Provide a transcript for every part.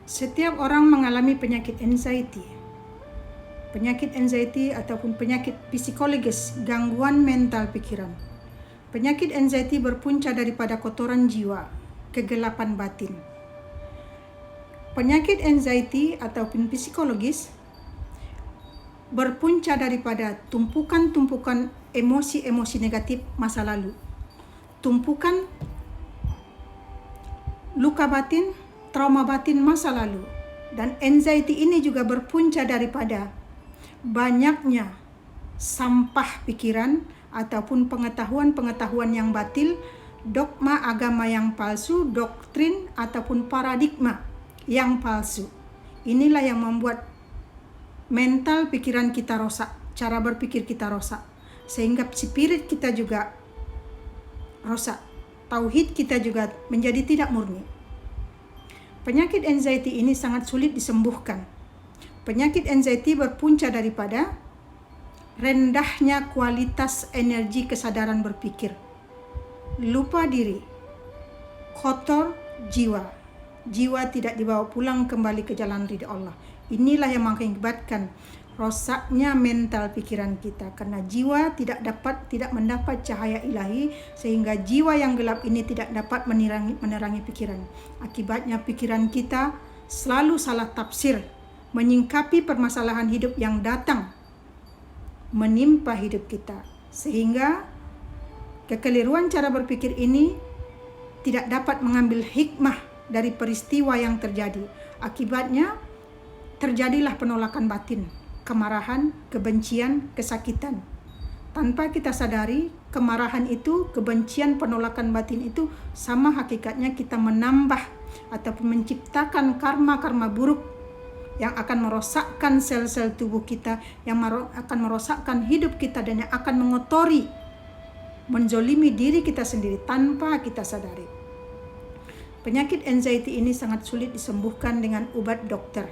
Setiap orang mengalami penyakit anxiety. Penyakit anxiety ataupun penyakit psikologis, gangguan mental pikiran. Penyakit anxiety berpunca daripada kotoran jiwa, kegelapan batin. Penyakit anxiety ataupun psikologis berpunca daripada tumpukan-tumpukan emosi-emosi negatif masa lalu. Tumpukan luka batin, trauma batin masa lalu. Dan anxiety ini juga berpunca daripada banyaknya sampah pikiran ataupun pengetahuan-pengetahuan yang batil, dogma agama yang palsu, doktrin ataupun paradigma yang palsu. Inilah yang membuat mental pikiran kita rosak, cara berpikir kita rosak, sehingga spirit kita juga rosak. Tauhid kita juga menjadi tidak murni. Penyakit anxiety ini sangat sulit disembuhkan. Penyakit anxiety berpunca daripada rendahnya kualitas energi kesadaran berpikir, lupa diri, kotor jiwa. Jiwa tidak dibawa pulang kembali ke jalan ridha Allah. Inilah yang mengakibatkan rosaknya mental pikiran kita, karena jiwa tidak mendapat cahaya ilahi, sehingga jiwa yang gelap ini tidak dapat menerangi pikiran. Akibatnya pikiran kita selalu salah tafsir, menyingkapi permasalahan hidup yang datang menimpa hidup kita, sehingga kekeliruan cara berpikir ini tidak dapat mengambil hikmah dari peristiwa yang terjadi. Akibatnya terjadilah penolakan batin, kemarahan, kebencian, kesakitan. Tanpa kita sadari, kemarahan itu, kebencian, penolakan batin itu sama hakikatnya kita menambah ataupun menciptakan karma-karma buruk yang akan merosakkan sel-sel tubuh kita, yang akan merosakkan hidup kita, dan yang akan mengotori, menzolimi diri kita sendiri tanpa kita sadari. Penyakit anxiety ini sangat sulit disembuhkan dengan obat dokter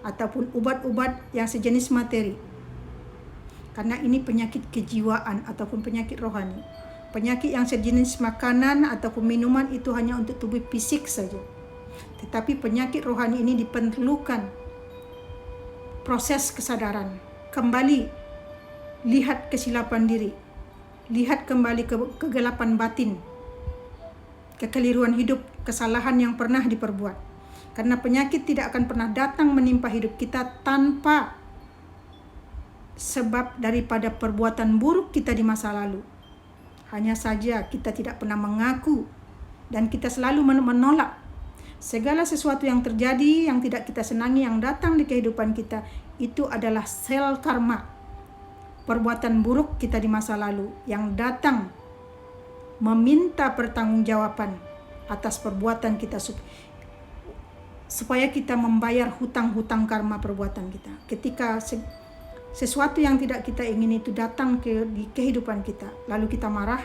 ataupun obat-obat yang sejenis materi, karena ini penyakit kejiwaan ataupun penyakit rohani. Penyakit yang sejenis makanan ataupun minuman itu hanya untuk tubuh fisik saja, tetapi penyakit rohani ini diperlukan proses kesadaran, kembali lihat kesilapan diri, lihat kembali kegelapan batin, kekeliruan hidup, kesalahan yang pernah diperbuat. Karena penyakit tidak akan pernah datang menimpa hidup kita tanpa sebab daripada perbuatan buruk kita di masa lalu. Hanya saja kita tidak pernah mengaku, dan kita selalu menolak segala sesuatu yang terjadi, yang tidak kita senangi, yang datang di kehidupan kita. Itu adalah sel karma, perbuatan buruk kita di masa lalu yang datang meminta pertanggungjawaban atas perbuatan kita, supaya kita membayar hutang-hutang karma perbuatan kita. Ketika sesuatu yang tidak kita ingin itu datang di kehidupan kita, lalu kita marah,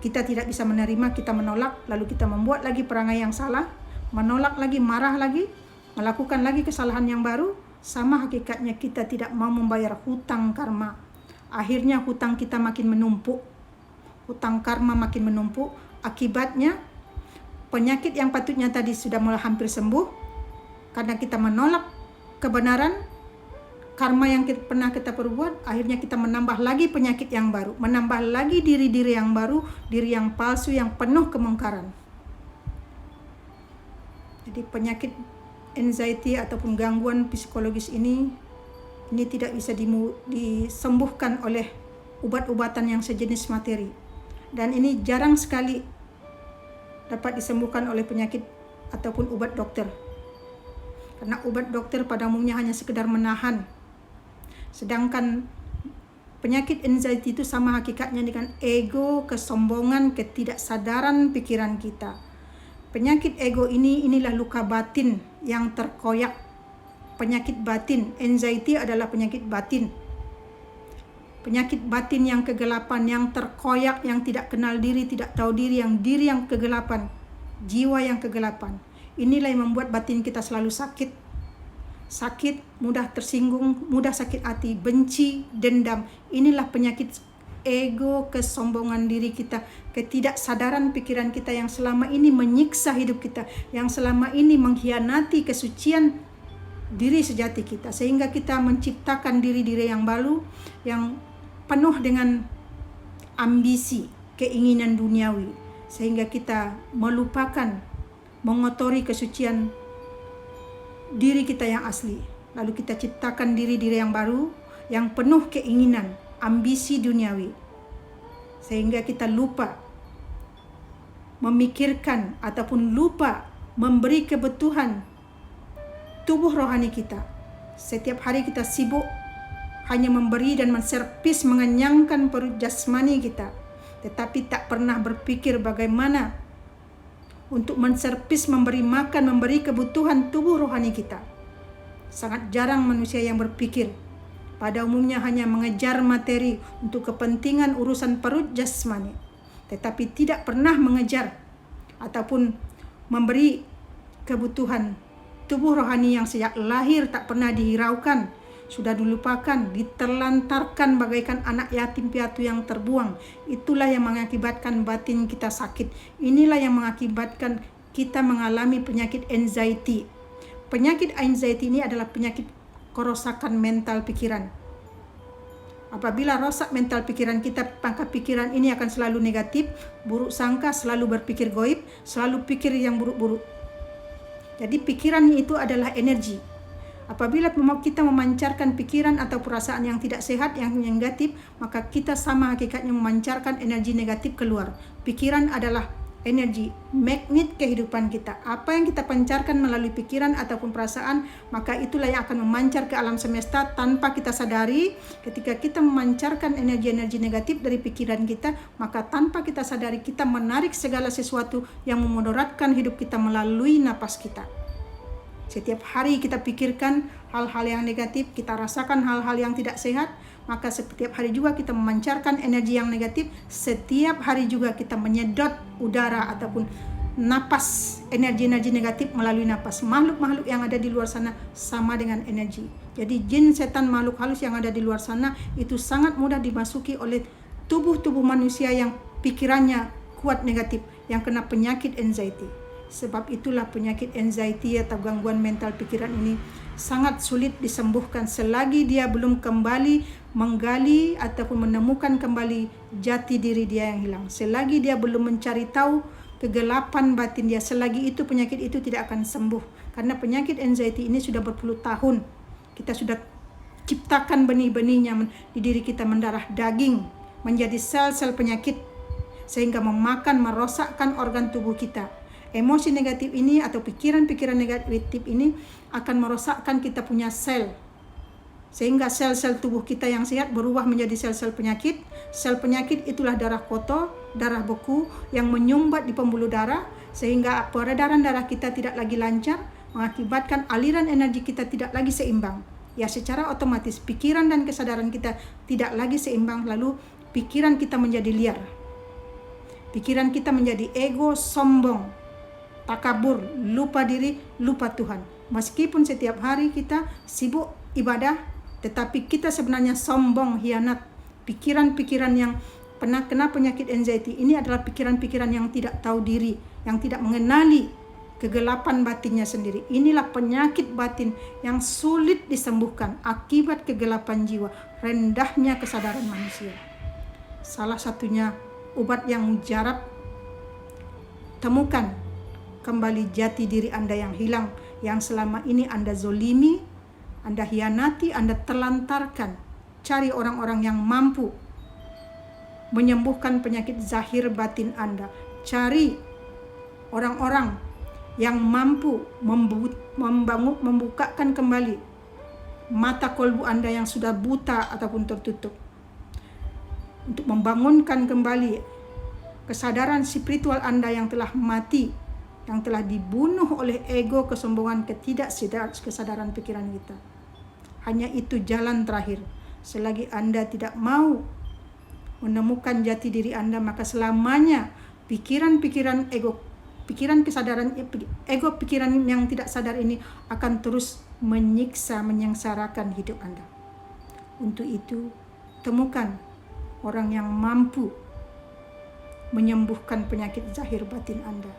kita tidak bisa menerima, kita menolak, lalu kita membuat lagi perangai yang salah, menolak lagi, marah lagi, melakukan lagi kesalahan yang baru. Sama hakikatnya kita tidak mau membayar hutang karma. Akhirnya hutang kita makin menumpuk, hutang karma makin menumpuk. Akibatnya penyakit yang patutnya tadi sudah mulai hampir sembuh, karena kita menolak kebenaran karma yang pernah kita perbuat, akhirnya kita menambah lagi penyakit yang baru, menambah lagi diri-diri yang baru, diri yang palsu, yang penuh kemungkaran. Jadi penyakit anxiety ataupun gangguan psikologis ini tidak bisa disembuhkan oleh obat-obatan yang sejenis materi. Dan ini jarang sekali dapat disembuhkan oleh penyakit ataupun obat dokter. Karena obat dokter pada umumnya hanya sekedar menahan. Sedangkan penyakit anxiety itu sama hakikatnya dengan ego, kesombongan, ketidaksadaran pikiran kita. Penyakit ego inilah luka batin yang terkoyak. Penyakit batin, anxiety adalah penyakit batin. Penyakit batin yang kegelapan, yang terkoyak, yang tidak kenal diri, tidak tahu diri yang kegelapan, jiwa yang kegelapan. Inilah yang membuat batin kita selalu sakit, mudah tersinggung, mudah sakit hati, benci, dendam. Inilah penyakit ego, kesombongan diri kita, ketidaksadaran pikiran kita yang selama ini menyiksa hidup kita, yang selama ini mengkhianati kesucian diri sejati kita, sehingga kita menciptakan diri-diri yang baru, yang penuh dengan ambisi, keinginan duniawi, sehingga kita melupakan mengotori kesucian diri kita yang asli. Lalu kita ciptakan diri-diri yang baru, yang penuh keinginan, ambisi duniawi, sehingga kita lupa memikirkan ataupun lupa memberi kebutuhan tubuh rohani kita. Setiap hari kita sibuk hanya memberi dan menservis, mengenyangkan perut jasmani kita, tetapi tak pernah berpikir bagaimana untuk menservis, memberi makan, memberi kebutuhan tubuh rohani kita. Sangat jarang manusia yang berpikir. Pada umumnya hanya mengejar materi untuk kepentingan urusan perut jasmani, tetapi tidak pernah mengejar ataupun memberi kebutuhan tubuh rohani yang sejak lahir tak pernah dihiraukan, sudah dilupakan, diterlantarkan bagaikan anak yatim piatu yang terbuang. Itulah yang mengakibatkan batin kita sakit. Inilah yang mengakibatkan kita mengalami penyakit anxiety. Penyakit anxiety ini adalah penyakit kerusakan mental pikiran. Apabila rosak mental pikiran kita, maka pikiran ini akan selalu negatif, buruk sangka, selalu berpikir goib, selalu pikir yang buruk-buruk. Jadi pikiran itu adalah energi. Apabila kita memancarkan pikiran atau perasaan yang tidak sehat, yang negatif, maka kita sama hakikatnya memancarkan energi negatif keluar. Pikiran adalah energi, magnet kehidupan kita. Apa yang kita pancarkan melalui pikiran ataupun perasaan, maka itulah yang akan memancar ke alam semesta tanpa kita sadari. Ketika kita memancarkan energi-energi negatif dari pikiran kita, maka tanpa kita sadari kita menarik segala sesuatu yang memudaratkan hidup kita melalui napas kita. Setiap hari kita pikirkan hal-hal yang negatif, kita rasakan hal-hal yang tidak sehat, maka setiap hari juga kita memancarkan energi yang negatif. Setiap hari juga kita menyedot udara ataupun napas energi-energi negatif melalui napas. Makhluk-makhluk yang ada di luar sana sama dengan energi. Jadi jin, setan, makhluk halus yang ada di luar sana itu sangat mudah dimasuki oleh tubuh-tubuh manusia yang pikirannya kuat negatif, yang kena penyakit anxiety. Sebab itulah penyakit anxiety atau gangguan mental pikiran ini sangat sulit disembuhkan selagi dia belum kembali menggali ataupun menemukan kembali jati diri dia yang hilang. Selagi dia belum mencari tahu kegelapan batin dia, selagi itu penyakit itu tidak akan sembuh. Karena penyakit anxiety ini sudah berpuluh tahun. Kita sudah ciptakan benih-benihnya di diri kita, mendarah daging, menjadi sel-sel penyakit, sehingga memakan, merosakkan organ tubuh kita. Emosi negatif ini atau pikiran-pikiran negatif ini akan merosakkan kita punya sel, sehingga sel-sel tubuh kita yang sehat berubah menjadi sel-sel penyakit. Sel penyakit itulah darah kotor, darah beku yang menyumbat di pembuluh darah, sehingga peredaran darah kita tidak lagi lancar, mengakibatkan aliran energi kita tidak lagi seimbang. Ya, secara otomatis pikiran dan kesadaran kita tidak lagi seimbang, lalu pikiran kita menjadi liar. Pikiran kita menjadi ego, sombong, takabur, lupa diri, lupa Tuhan. Meskipun setiap hari kita sibuk ibadah, tetapi kita sebenarnya sombong, hianat. Pikiran-pikiran yang pernah kena penyakit anxiety ini adalah pikiran-pikiran yang tidak tahu diri, yang tidak mengenali kegelapan batinnya sendiri. Inilah penyakit batin yang sulit disembuhkan akibat kegelapan jiwa, rendahnya kesadaran manusia. Salah satunya obat yang mujarab, temukan kembali jati diri Anda yang hilang, yang selama ini Anda zolimi, Anda hianati, Anda terlantarkan. Cari orang-orang yang mampu menyembuhkan penyakit zahir batin Anda. Cari orang-orang yang mampu membukakan kembali mata kolbu Anda yang sudah buta ataupun tertutup, untuk membangunkan kembali kesadaran spiritual Anda yang telah mati, yang telah dibunuh oleh ego, kesombongan, ketidaksadaran pikiran kita. Hanya itu jalan terakhir. Selagi Anda tidak mau menemukan jati diri Anda, maka selamanya pikiran-pikiran ego, pikiran kesadaran ego, pikiran yang tidak sadar ini akan terus menyiksa, menyengsarakan hidup Anda. Untuk itu, temukan orang yang mampu menyembuhkan penyakit zahir batin Anda.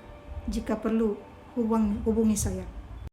Jika perlu, hubungi saya.